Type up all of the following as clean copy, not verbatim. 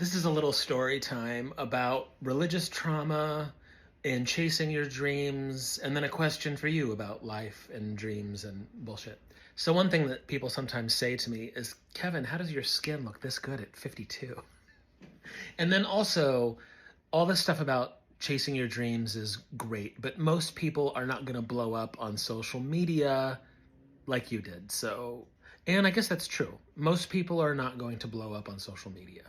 This is a little story time about religious trauma and chasing your dreams, and then a question for you about life and dreams and bullshit. So, one thing that people sometimes say to me is, Kevin, how does your skin look this good at 52? And then also, all this stuff about chasing your dreams is great, but most people are not going to blow up on social media like you did. So, and I guess that's true. Most people are not going to blow up on social media.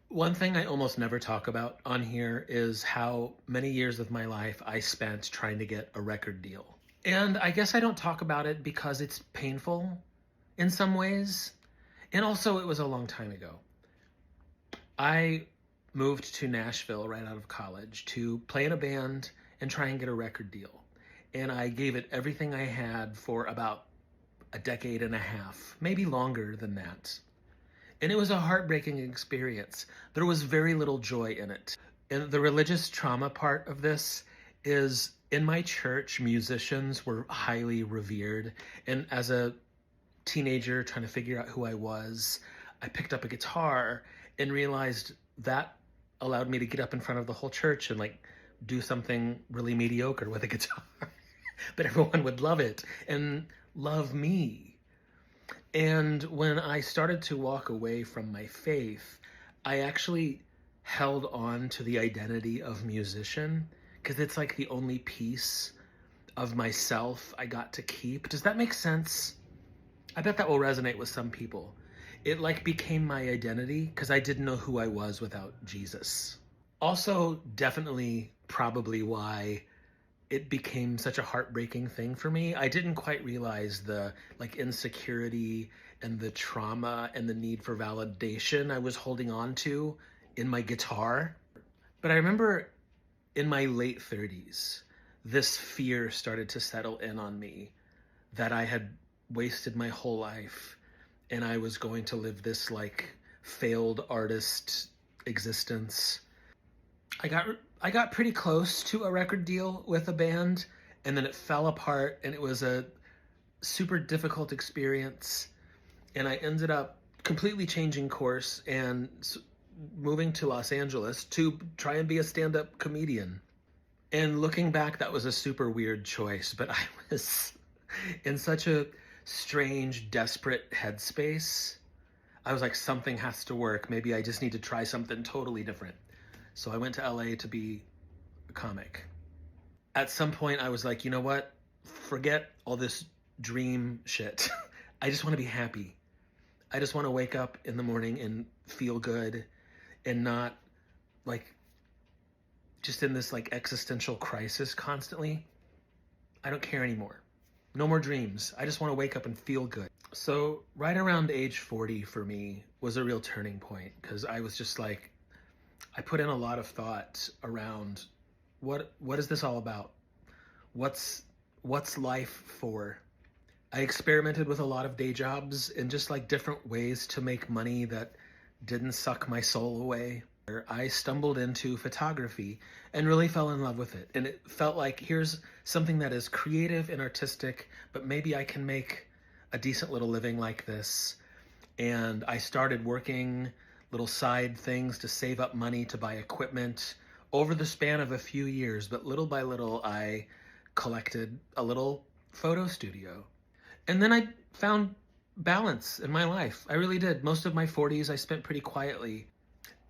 One thing I almost never talk about on here is how many years of my life I spent trying to get a record deal. And I guess I don't talk about it because it's painful in some ways. And also, it was a long time ago. I moved to Nashville right out of college to play in a band and try and get a record deal. And I gave it everything I had for about a decade and a half, maybe longer than that. And it was a heartbreaking experience. There was very little joy in it. And the religious trauma part of this is in my church, musicians were highly revered. And as a teenager trying to figure out who I was, I picked up a guitar and realized that allowed me to get up in front of the whole church and like do something really mediocre with a guitar. But everyone would love it and love me. And when I started to walk away from my faith, I actually held on to the identity of musician because it's like the only piece of myself I got to keep. Does that make sense? I bet that will resonate with some people. It like became my identity because I didn't know who I was without Jesus. Also, definitely probably why it became such a heartbreaking thing for me. I didn't quite realize the like insecurity and the trauma and the need for validation I was holding on to in my guitar. But I remember in my late 30s, this fear started to settle in on me that I had wasted my whole life and I was going to live this like failed artist existence. I got pretty close to a record deal with a band, and then it fell apart, and it was a super difficult experience. And I ended up completely changing course and moving to Los Angeles to try and be a stand-up comedian. And looking back, that was a super weird choice, but I was in such a strange, desperate headspace. I was like, something has to work. Maybe I just need to try something totally different. So I went to LA to be a comic. At some point, I was like, you know what? Forget all this dream shit. I just want to be happy. I just want to wake up in the morning and feel good and not like just in this like existential crisis constantly. I don't care anymore. No more dreams. I just want to wake up and feel good. So right around age 40 for me was a real turning point because I was just like, I put in a lot of thought around what is this all about? What's life for? I experimented with a lot of day jobs and just like different ways to make money that didn't suck my soul away. I stumbled into photography and really fell in love with it. And it felt like here's something that is creative and artistic, but maybe I can make a decent little living like this. And I started working little side things to save up money to buy equipment over the span of a few years. But little by little, I collected a little photo studio. And then I found balance in my life. I really did. Most of my 40s I spent pretty quietly.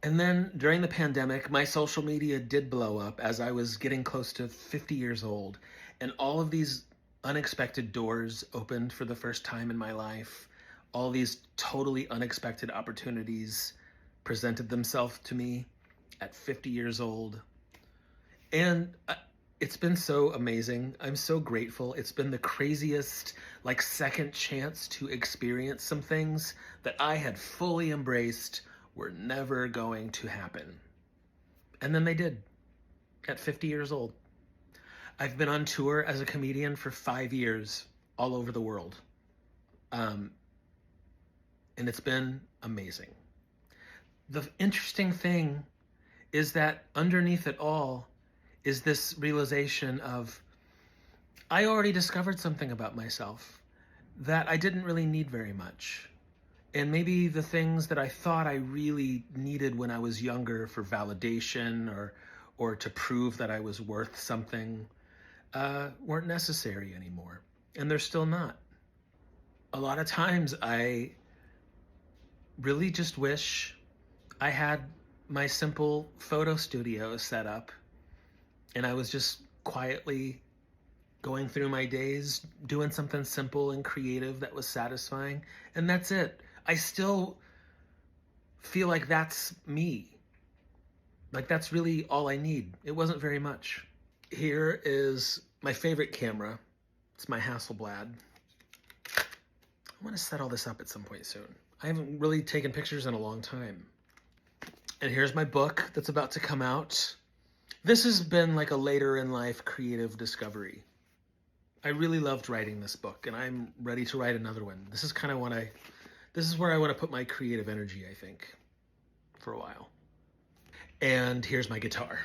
And then during the pandemic, my social media did blow up as I was getting close to 50 years old. And all of these unexpected doors opened for the first time in my life. All these totally unexpected opportunities presented themselves to me at 50 years old. And it's been so amazing. I'm so grateful. It's been the craziest, like, second chance to experience some things that I had fully embraced were never going to happen. And then they did at 50 years old. I've been on tour as a comedian for 5 years all over the world. And it's been amazing. The interesting thing is that underneath it all is this realization of I already discovered something about myself that I didn't really need very much. And maybe the things that I thought I really needed when I was younger for validation or to prove that I was worth something weren't necessary anymore. And they're still not. A lot of times I really just wish I had my simple photo studio set up and I was just quietly going through my days doing something simple and creative that was satisfying, and that's it. I still feel like that's me. Like that's really all I need. It wasn't very much. Here is my favorite camera. It's my Hasselblad. I want to set all this up at some point soon. I haven't really taken pictures in a long time. And here's my book that's about to come out. This has been like a later in life creative discovery. I really loved writing this book, and I'm ready to write another one. This is kind of this is where I want to put my creative energy, I think, for a while. And here's my guitar.